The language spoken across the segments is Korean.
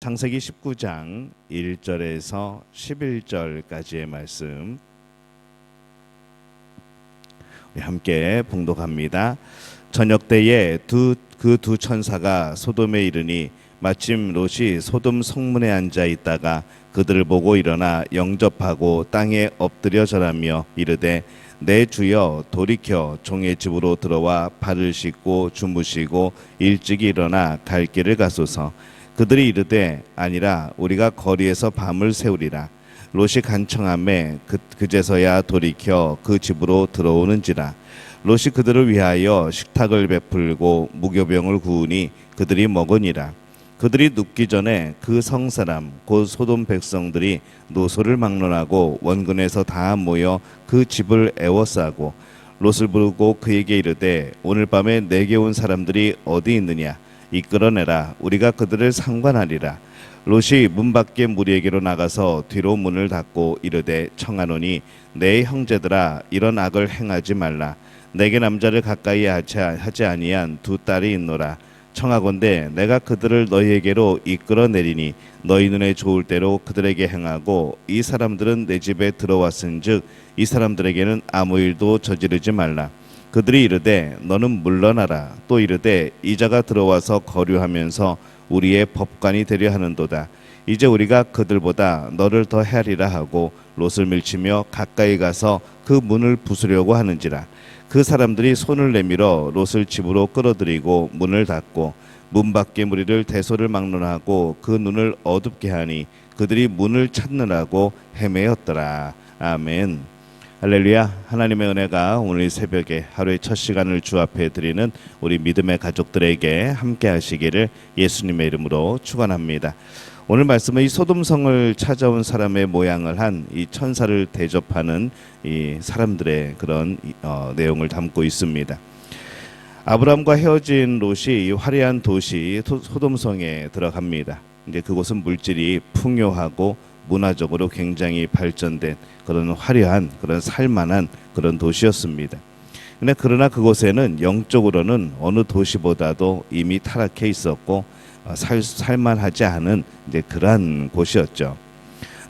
창세기 19장 1절에서 11절까지의 말씀 우리 함께 봉독합니다. 저녁 때에 그 두 천사가 소돔에 이르니 마침 롯이 소돔 성문에 앉아 있다가 그들을 보고 일어나 영접하고 땅에 엎드려 절하며 이르되 내 주여 돌이켜 종의 집으로 들어와 발을 씻고 주무시고 일찍이 일어나 갈 길을 가소서. 그들이 이르되 아니라 우리가 거리에서 밤을 새우리라. 롯이 간청하매 그제서야 돌이켜 그 집으로 들어오는지라. 롯이 그들을 위하여 식탁을 베풀고 무교병을 구우니 그들이 먹으니라. 그들이 눕기 전에 그 성사람 곧 소돔 백성들이 노소를 막론하고 원근에서 다 모여 그 집을 에워싸고 롯을 부르고 그에게 이르되 오늘 밤에 내게 온 사람들이 어디 있느냐 이끌어내라. 우리가 그들을 상관하리라. 롯이 문 밖에 무리에게로 나가서 뒤로 문을 닫고 이르되 청하노니 내 형제들아 이런 악을 행하지 말라. 내게 남자를 가까이 하지 아니한 두 딸이 있노라. 청하건대 내가 그들을 너희에게로 이끌어내리니 너희 눈에 좋을 대로 그들에게 행하고 이 사람들은 내 집에 들어왔은즉 이 사람들에게는 아무 일도 저지르지 말라. 그들이 이르되 너는 물러나라. 또 이르되 이자가 들어와서 거류하면서 우리의 법관이 되려 하는도다. 이제 우리가 그들보다 너를 더 헤아리라 하고 롯을 밀치며 가까이 가서 그 문을 부수려고 하는지라. 그 사람들이 손을 내밀어 롯을 집으로 끌어들이고 문을 닫고 문 밖에 무리를 대소를 막론하고 그 눈을 어둡게 하니 그들이 문을 찾느라고 헤매었더라. 아멘. 할렐루야. 하나님의 은혜가 오늘 새벽에 하루의 첫 시간을 주 앞에 드리는 우리 믿음의 가족들에게 함께 하시기를 예수님의 이름으로 축원합니다. 오늘 말씀은 이 소돔성을 찾아온 사람의 모양을 한 이 천사를 대접하는 이 사람들의 그런 내용을 담고 있습니다. 아브라함과 헤어진 롯이 이 화려한 도시 소돔성에 들어갑니다. 이제 그곳은 물질이 풍요하고 문화적으로 굉장히 발전된 그런 화려한 그런 살만한 그런 도시였습니다. 그러나 그곳에는 영적으로는 어느 도시보다도 이미 타락해 있었고 살만하지 않은 이제 그러한 곳이었죠.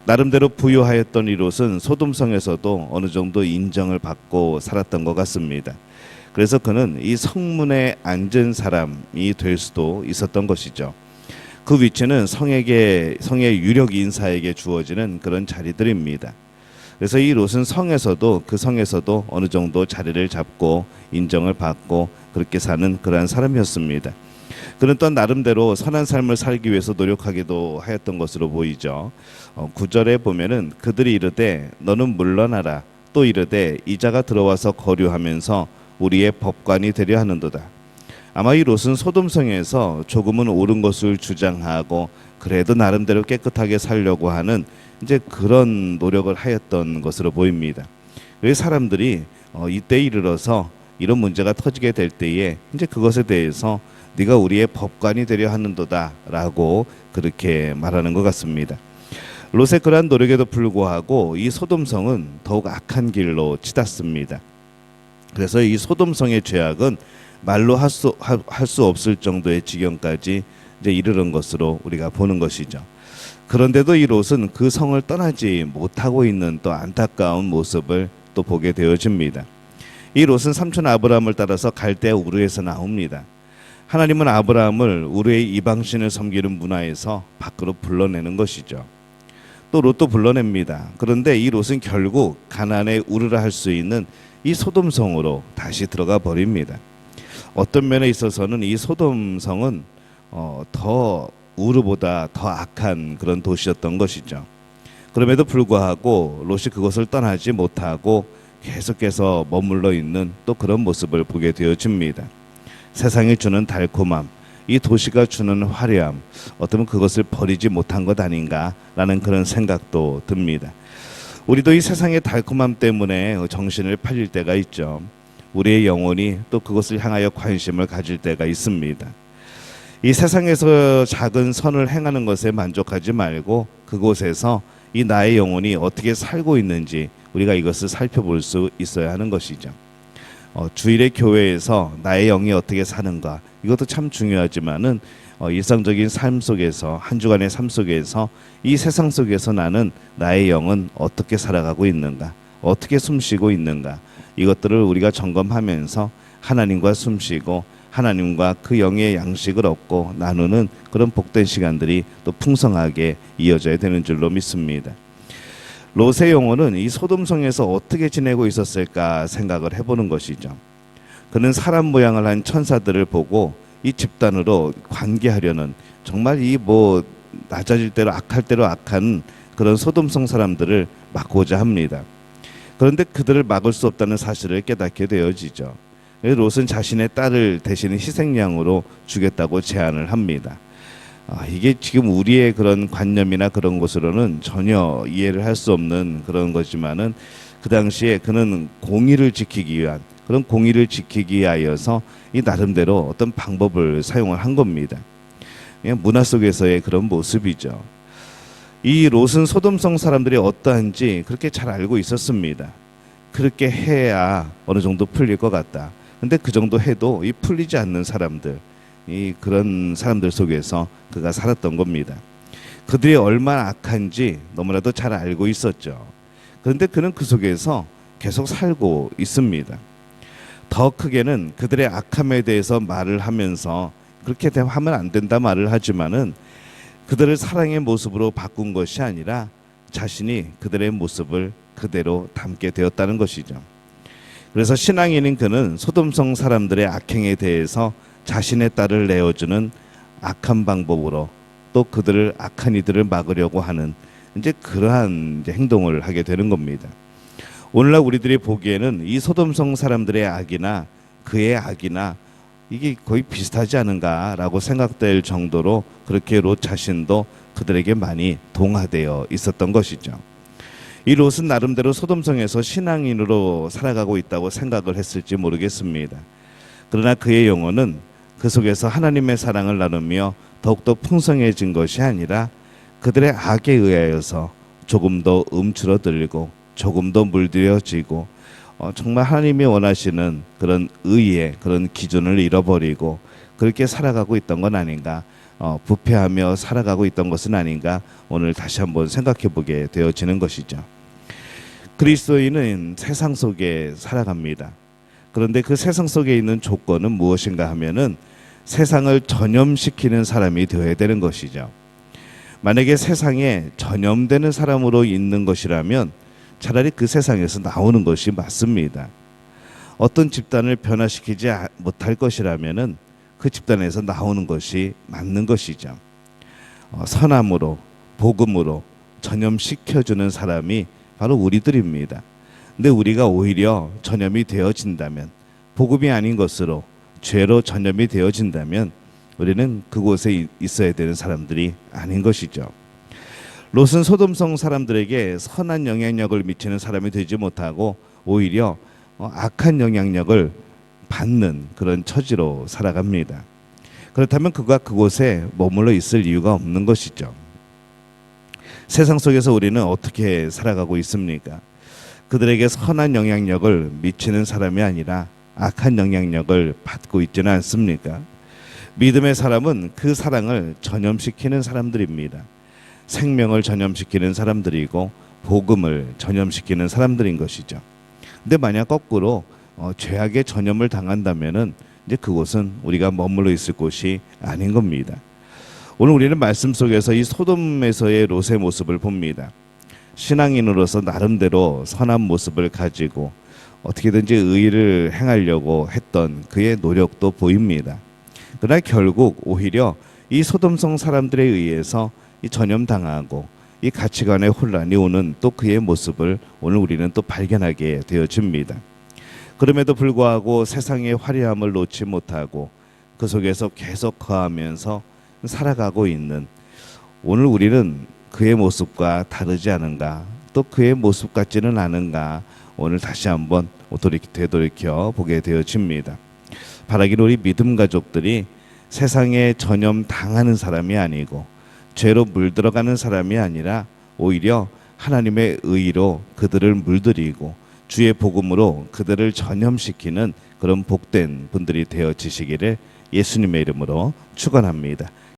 나름대로 부유하였던 이 롯은 소돔성에서도 어느 정도 인정을 받고 살았던 것 같습니다. 그래서 그는 이 성문에 앉은 사람이 될 수도 있었던 것이죠. 그 위치는 성의 유력 인사에게 주어지는 그런 자리들입니다. 그래서 이 롯은 그 성에서도 어느 정도 자리를 잡고 인정을 받고 그렇게 사는 그러한 사람이었습니다. 그는 또 나름대로 선한 삶을 살기 위해서 노력하기도 하였던 것으로 보이죠. 9절에 보면은 그들이 이르되 너는 물러나라. 또 이르되 이자가 들어와서 거류하면서 우리의 법관이 되려 하는도다. 아마 이 롯은 소돔성에서 조금은 옳은 것을 주장하고 그래도 나름대로 깨끗하게 살려고 하는 이제 그런 노력을 하였던 것으로 보입니다. 왜 사람들이 이때 이르러서 이런 문제가 터지게 될 때에 이제 그것에 대해서 네가 우리의 법관이 되려 하는도다라고 그렇게 말하는 것 같습니다. 롯의 그러한 노력에도 불구하고 이 소돔성은 더욱 악한 길로 치닫습니다. 그래서 이 소돔성의 죄악은 말로 할 수 없을 정도의 지경까지 이제 이르는 것으로 우리가 보는 것이죠. 그런데도 이 롯은 그 성을 떠나지 못하고 있는 또 안타까운 모습을 또 보게 되어집니다. 이 롯은 삼촌 아브라함을 따라서 갈대아 우르에서 나옵니다. 하나님은 아브라함을 우르의 이방신을 섬기는 문화에서 밖으로 불러내는 것이죠. 또 롯도 불러냅니다. 그런데 이 롯은 결국 가나안의 우르라 할 수 있는 이 소돔성으로 다시 들어가 버립니다. 어떤 면에 있어서는 이 소돔성은 더 우르보다 더 악한 그런 도시였던 것이죠. 그럼에도 불구하고 롯이 그것을 떠나지 못하고 계속해서 머물러 있는 또 그런 모습을 보게 되어집니다. 세상이 주는 달콤함, 이 도시가 주는 화려함, 어쩌면 그것을 버리지 못한 것 아닌가라는 그런 생각도 듭니다. 우리도 이 세상의 달콤함 때문에 정신을 팔릴 때가 있죠. 우리의 영혼이 또 그것을 향하여 관심을 가질 때가 있습니다. 이 세상에서 작은 선을 행하는 것에 만족하지 말고 그곳에서 이 나의 영혼이 어떻게 살고 있는지 우리가 이것을 살펴볼 수 있어야 하는 것이죠. 주일의 교회에서 나의 영이 어떻게 사는가, 이것도 참 중요하지만은 일상적인 삶 속에서, 한 주간의 삶 속에서, 이 세상 속에서 나의 영은 어떻게 살아가고 있는가, 어떻게 숨쉬고 있는가, 이것들을 우리가 점검하면서 하나님과 숨쉬고 하나님과 그 영의 양식을 얻고 나누는 그런 복된 시간들이 또 풍성하게 이어져야 되는 줄로 믿습니다. 롯의 영혼은 이 소돔성에서 어떻게 지내고 있었을까 생각을 해보는 것이죠. 그는 사람 모양을 한 천사들을 보고 이 집단으로 관계하려는, 정말 이 낮아질 대로 악할 대로 악한 그런 소돔성 사람들을 막고자 합니다. 그런데 그들을 막을 수 없다는 사실을 깨닫게 되어지죠. 롯은 자신의 딸을 대신 희생양으로 주겠다고 제안을 합니다. 이게 지금 우리의 그런 관념이나 그런 것으로는 전혀 이해를 할 수 없는 그런 거지만은, 그 당시에 그는 공의를 지키기 위한, 그런 공의를 지키기 위하여서 이 나름대로 어떤 방법을 사용을 한 겁니다. 그냥 문화 속에서의 그런 모습이죠. 이 롯은 소돔성 사람들이 어떠한지 그렇게 잘 알고 있었습니다. 그렇게 해야 어느 정도 풀릴 것 같다. 근데 그 정도 해도 이 풀리지 않는 사람들, 이 그런 사람들 속에서 그가 살았던 겁니다. 그들이 얼마나 악한지 너무나도 잘 알고 있었죠. 그런데 그는 그 속에서 계속 살고 있습니다. 더 크게는 그들의 악함에 대해서 말을 하면서, 그렇게 하면 안 된다 말을 하지만은, 그들을 사랑의 모습으로 바꾼 것이 아니라 자신이 그들의 모습을 그대로 담게 되었다는 것이죠. 그래서 신앙인인 그는 소돔성 사람들의 악행에 대해서 자신의 딸을 내어주는 악한 방법으로, 또 그들을, 악한 이들을 막으려고 하는 이제 그러한 행동을 하게 되는 겁니다. 오늘날 우리들이 보기에는 이 소돔성 사람들의 악이나 그의 악이나 이게 거의 비슷하지 않은가라고 생각될 정도로 그렇게 롯 자신도 그들에게 많이 동화되어 있었던 것이죠. 이 롯은 나름대로 소돔성에서 신앙인으로 살아가고 있다고 생각을 했을지 모르겠습니다. 그러나 그의 영혼은 그 속에서 하나님의 사랑을 나누며 더욱더 풍성해진 것이 아니라 그들의 악에 의하여서 조금 더 움츠러들고 조금 더 물들여지고, 정말 하나님이 원하시는 그런 의의 그런 기준을 잃어버리고 그렇게 살아가고 있던 건 아닌가, 부패하며 살아가고 있던 것은 아닌가, 오늘 다시 한번 생각해 보게 되어지는 것이죠. 그리스도인은 세상 속에 살아갑니다. 그런데 그 세상 속에 있는 조건은 무엇인가 하면은 세상을 전염시키는 사람이 되어야 되는 것이죠. 만약에 세상에 전염되는 사람으로 있는 것이라면 차라리 그 세상에서 나오는 것이 맞습니다. 어떤 집단을 변화시키지 못할 것이라면은 그 집단에서 나오는 것이 맞는 것이죠. 선함으로, 복음으로 전염시켜주는 사람이 바로 우리들입니다. 근데 우리가 오히려 전염이 되어진다면, 복음이 아닌 것으로 죄로 전염이 되어진다면 우리는 그곳에 있어야 되는 사람들이 아닌 것이죠. 롯은 소돔성 사람들에게 선한 영향력을 미치는 사람이 되지 못하고 오히려 악한 영향력을 받는 그런 처지로 살아갑니다. 그렇다면 그가 그곳에 머물러 있을 이유가 없는 것이죠. 세상 속에서 우리는 어떻게 살아가고 있습니까? 그들에게 선한 영향력을 미치는 사람이 아니라 악한 영향력을 받고 있지는 않습니까? 믿음의 사람은 그 사랑을 전염시키는 사람들입니다. 생명을 전염시키는 사람들이고 복음을 전염시키는 사람들인 것이죠. 근데 만약 거꾸로 죄악의 전염을 당한다면은 이제 그곳은 우리가 머물러 있을 곳이 아닌 겁니다. 오늘 우리는 말씀 속에서 이 소돔에서의 롯의 모습을 봅니다. 신앙인으로서 나름대로 선한 모습을 가지고 어떻게든지 의를 행하려고 했던 그의 노력도 보입니다. 그러나 결국 오히려 이 소돔성 사람들에 의해서 이 전염당하고 이 가치관의 혼란이 오는 또 그의 모습을 오늘 우리는 또 발견하게 되어집니다. 그럼에도 불구하고 세상의 화려함을 놓지 못하고 그 속에서 계속 거하면서 살아가고 있는, 오늘 우리는 그의 모습과 다르지 않은가, 또 그의 모습 같지는 않은가, 오늘 다시 한번 되돌이켜 보게 되어집니다. 바라기는 우리 믿음 가족들이 세상에 전염 당하는 사람이 아니고 죄로 물들어가는 사람이 아니라 오히려 하나님의 의로 그들을 물들이고 주의 복음으로 그들을 전염시키는 그런 복된 분들이 되어지시기를 예수님의 이름으로 축원합니다.